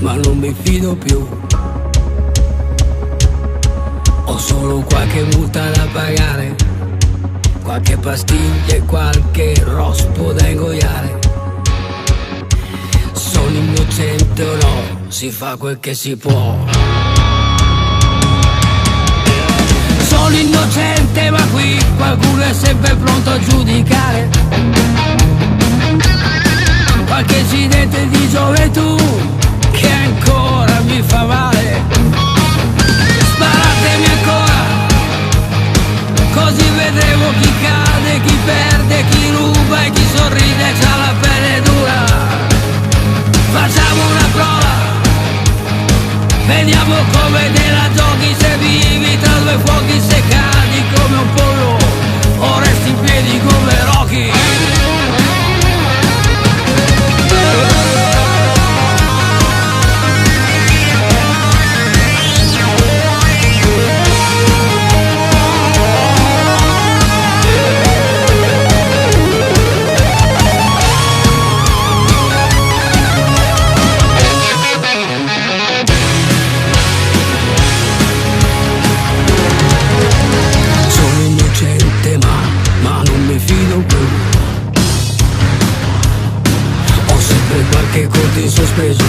ma non mi fido più. Ho solo qualche multa da pagare, qualche pastiglia e qualche rospo da ingoiare. Sono innocente o no? Si fa quel che si può. Sono innocente, ma qui qualcuno è sempre pronto a giudicare. Qualche incidente di gioventù che ancora mi fa male. Sparatemi ancora, così vedremo chi cade, chi perde, chi ruba e chi sorride, c'ha la pelle dura. Facciamo una prova, vediamo come te la giochi, se vivi tra due fuochi, se cadi come un pollo o resti in piedi come Rocky. Qualche conto in sospeso,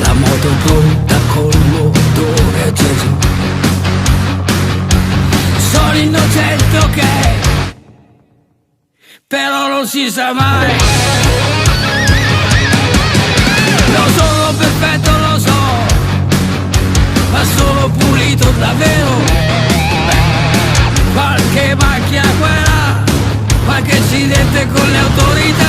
la moto pronta col motore acceso. Sono innocente, ok, però non si sa mai. Non sono perfetto, lo so, ma sono pulito davvero. Qualche macchia qua, qualche incidente con le autorità.